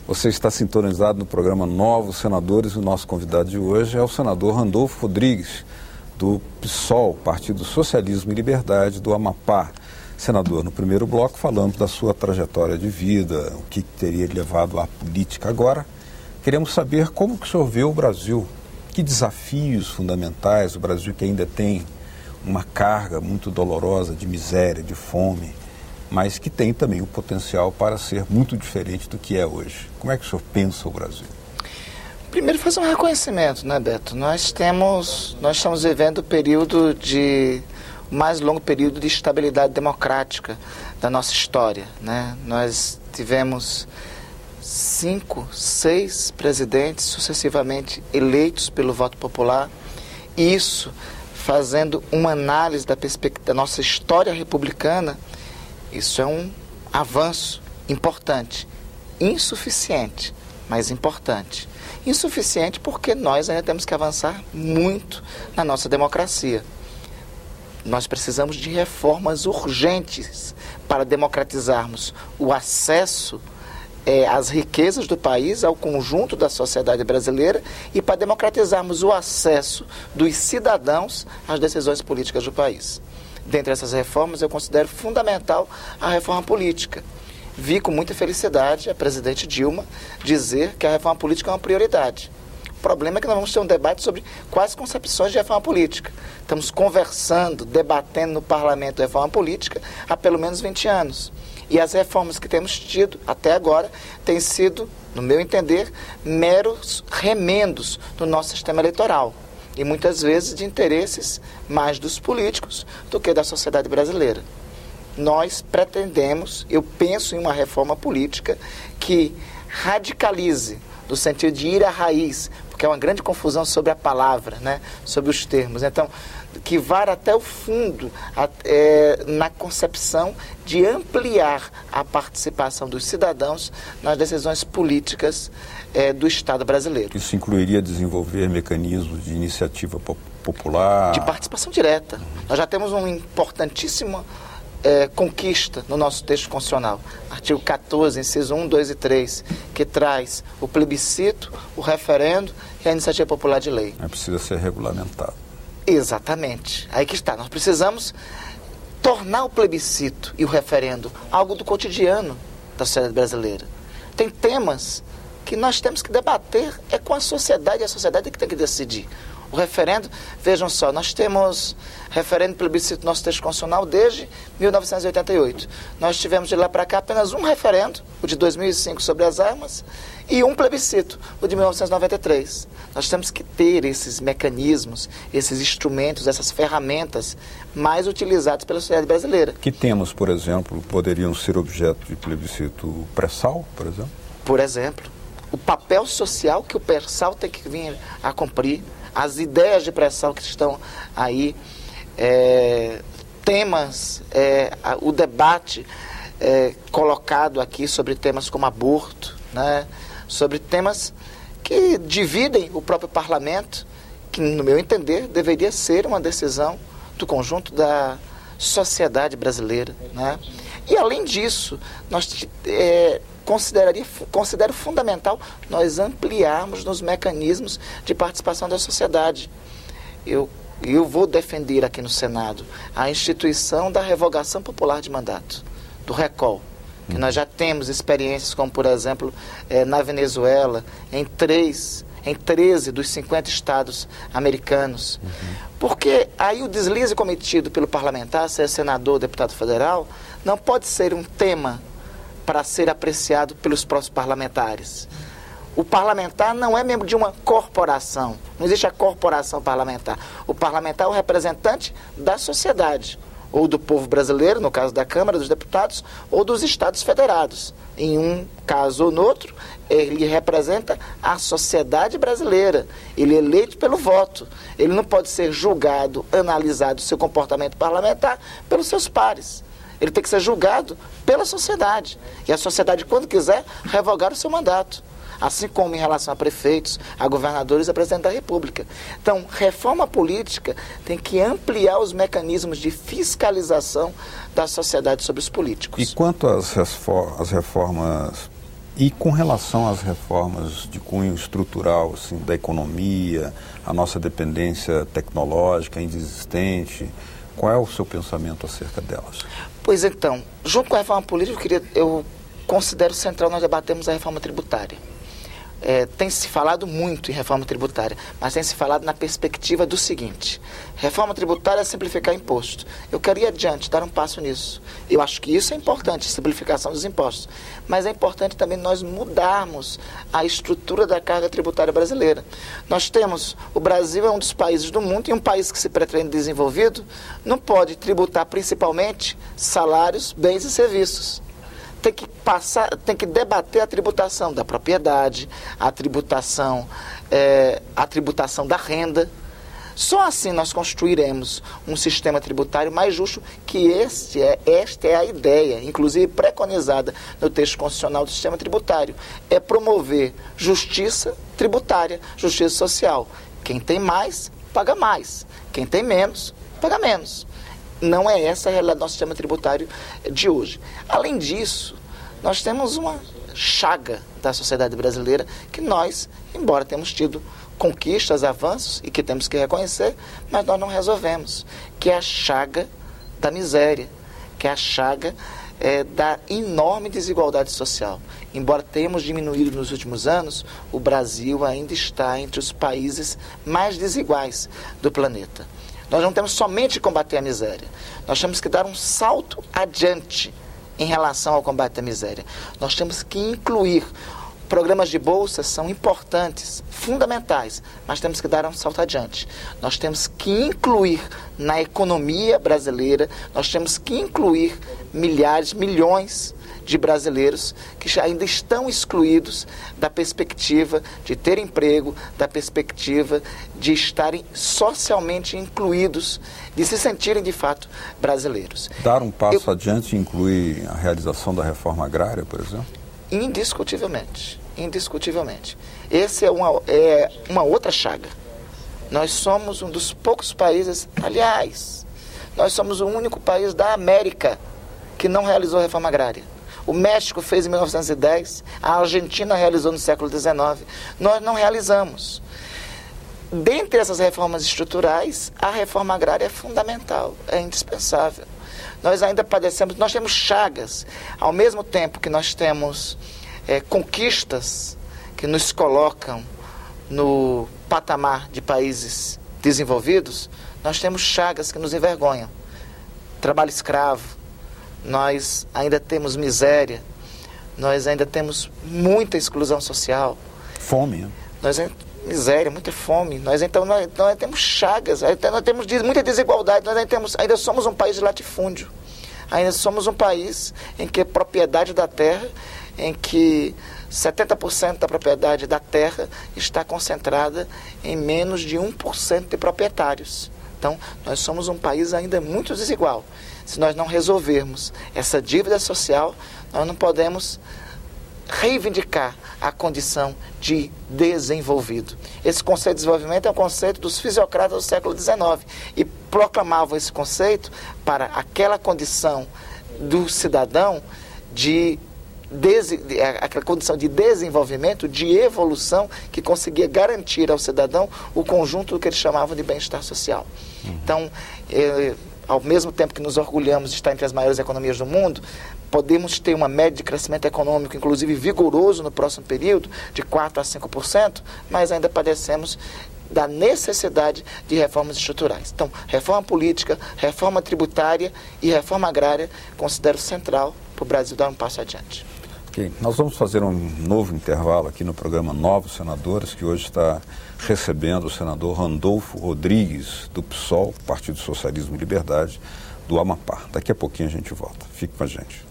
Você está sintonizado no programa Novos Senadores e o nosso convidado de hoje é o senador Randolfo Rodrigues, do PSOL, Partido Socialismo e Liberdade do Amapá. Senador, no primeiro bloco falamos da sua trajetória de vida, o que teria levado à política. Agora, queremos saber como que o senhor vê o Brasil, que desafios fundamentais o Brasil que ainda tem uma carga muito dolorosa de miséria, de fome, mas que tem também o potencial para ser muito diferente do que é hoje. Como é que o senhor pensa o Brasil? Primeiro, fazer um reconhecimento, né, Beto? Nós estamos vivendo o mais longo período de estabilidade democrática da nossa história, né? Nós tivemos 5, 6 presidentes sucessivamente eleitos pelo voto popular. Isso, fazendo uma análise da nossa história republicana, isso é um avanço importante, insuficiente, mas importante. Insuficiente porque nós ainda temos que avançar muito na nossa democracia. Nós precisamos de reformas urgentes para democratizarmos o acesso às riquezas do país, ao conjunto da sociedade brasileira e para democratizarmos o acesso dos cidadãos às decisões políticas do país. Dentre essas reformas, eu considero fundamental a reforma política. Vi com muita felicidade a presidente Dilma dizer que a reforma política é uma prioridade. O problema é que nós vamos ter um debate sobre quais concepções de reforma política. Estamos conversando, debatendo no parlamento a reforma política há pelo menos 20 anos. E as reformas que temos tido até agora têm sido, no meu entender, meros remendos do nosso sistema eleitoral. E muitas vezes de interesses mais dos políticos do que da sociedade brasileira. Nós pretendemos, eu penso em uma reforma política que radicalize, no sentido de ir à raiz, porque é uma grande confusão sobre a palavra, né? Sobre os termos. Então, que vá até o fundo na concepção de ampliar a participação dos cidadãos nas decisões políticas do Estado brasileiro. Isso incluiria desenvolver mecanismos de iniciativa popular? De participação direta. Nós já temos uma importantíssima conquista no nosso texto constitucional. Artigo 14, inciso 1, 2 e 3, que traz o plebiscito, o referendo e a iniciativa popular de lei. Precisa ser regulamentado. Exatamente. Aí que está. Nós precisamos tornar o plebiscito e o referendo algo do cotidiano da sociedade brasileira. Tem temas que nós temos que debater com a sociedade, e a sociedade é que tem que decidir. O referendo, vejam só, nós temos referendo e plebiscito no nosso texto constitucional desde 1988. Nós tivemos de lá para cá apenas um referendo, o de 2005 sobre as armas, e um plebiscito, o de 1993. Nós temos que ter esses mecanismos, esses instrumentos, essas ferramentas mais utilizados pela sociedade brasileira. Que temas, por exemplo, poderiam ser objeto de plebiscito? O pré-sal, por exemplo? Por exemplo, o papel social que o pré-sal tem que vir a cumprir, as ideias de pré-sal que estão aí, temas, o debate colocado aqui sobre temas como aborto, né? Sobre temas que dividem o próprio parlamento, que, no meu entender, deveria ser uma decisão do conjunto da sociedade brasileira, né? E, além disso, nós considero fundamental nós ampliarmos nos mecanismos de participação da sociedade. Eu vou defender aqui no Senado a instituição da revogação popular de mandato, do recall, que nós já temos experiências como, por exemplo, na Venezuela, em 13 dos 50 estados americanos. Porque aí o deslize cometido pelo parlamentar, seja senador ou deputado federal, não pode ser um tema para ser apreciado pelos próprios parlamentares. O parlamentar não é membro de uma corporação, não existe a corporação parlamentar. O parlamentar é o representante da sociedade, ou do povo brasileiro, no caso da Câmara dos Deputados, ou dos Estados Federados. Em um caso ou no outro, ele representa a sociedade brasileira. Ele é eleito pelo voto. Ele não pode ser julgado, analisado seu comportamento parlamentar pelos seus pares. Ele tem que ser julgado pela sociedade. E a sociedade, quando quiser, revogar o seu mandato. Assim como em relação a prefeitos, a governadores e a presidente da República. Então, reforma política tem que ampliar os mecanismos de fiscalização da sociedade sobre os políticos. E quanto às reformas E com relação às reformas de cunho estrutural, assim, da economia, a nossa dependência tecnológica ainda existente, qual é o seu pensamento acerca delas? Pois então, junto com a reforma política, eu considero central nós debatemos a reforma tributária. Tem se falado muito em reforma tributária, mas tem se falado na perspectiva do seguinte: reforma tributária é simplificar imposto. Eu quero ir adiante, dar um passo nisso. Eu acho que isso é importante, simplificação dos impostos. Mas é importante também nós mudarmos a estrutura da carga tributária brasileira. O Brasil é um dos países do mundo, e um país que se pretende desenvolvido não pode tributar principalmente salários, bens e serviços. Tem que debater a tributação da propriedade, a tributação da renda. Só assim nós construiremos um sistema tributário mais justo, que esta é a ideia, inclusive preconizada no texto constitucional do sistema tributário, é promover justiça tributária, justiça social. Quem tem mais, paga mais. Quem tem menos, paga menos. Não é essa a realidade do nosso sistema tributário de hoje. Além disso, nós temos uma chaga da sociedade brasileira que nós, embora tenhamos tido conquistas, avanços, e que temos que reconhecer, mas nós não resolvemos, que é a chaga da miséria, que é a chaga da enorme desigualdade social. Embora tenhamos diminuído nos últimos anos, o Brasil ainda está entre os países mais desiguais do planeta. Nós não temos somente que combater a miséria, nós temos que dar um salto adiante em relação ao combate à miséria. Nós temos que incluir programas de bolsa, são importantes, fundamentais, mas temos que dar um salto adiante. Nós temos que incluir na economia brasileira, nós temos que incluir milhões de brasileiros que ainda estão excluídos da perspectiva de ter emprego, da perspectiva de estarem socialmente incluídos, de se sentirem de fato brasileiros. Dar um passo adiante inclui a realização da reforma agrária, por exemplo? Indiscutivelmente. Essa é uma outra chaga. Nós somos um dos poucos países, aliás, nós somos o único país da América que não realizou a reforma agrária. O México fez em 1910, a Argentina realizou no século XIX, nós não realizamos. Dentre essas reformas estruturais, a reforma agrária é fundamental, é indispensável. Nós ainda nós temos chagas, ao mesmo tempo que nós temos conquistas que nos colocam no patamar de países desenvolvidos, nós temos chagas que nos envergonham. Trabalho escravo, nós ainda temos miséria, nós ainda temos muita exclusão social. Fome, né? Miséria, muita fome. Nós temos chagas, nós temos muita desigualdade, nós ainda somos um país de latifúndio. Ainda somos um país em que a propriedade da terra, em que 70% da propriedade da terra está concentrada em menos de 1% de proprietários. Então, nós somos um país ainda muito desigual. Se nós não resolvermos essa dívida social, nós não podemos reivindicar a condição de desenvolvido. Esse conceito de desenvolvimento é um conceito dos fisiocratas do século XIX e proclamavam esse conceito para aquela condição do cidadão aquela condição de desenvolvimento, de evolução, que conseguia garantir ao cidadão o conjunto do que eles chamavam de bem-estar social. Então, ao mesmo tempo que nos orgulhamos de estar entre as maiores economias do mundo, podemos ter uma média de crescimento econômico, inclusive vigoroso no próximo período, de 4% a 5%, mas ainda padecemos da necessidade de reformas estruturais. Então, reforma política, reforma tributária e reforma agrária considero central para o Brasil dar um passo adiante. Ok, nós vamos fazer um novo intervalo aqui no programa Novos Senadores, que hoje está recebendo o senador Randolfo Rodrigues, do PSOL, Partido Socialismo e Liberdade, do Amapá. Daqui a pouquinho a gente volta. Fique com a gente.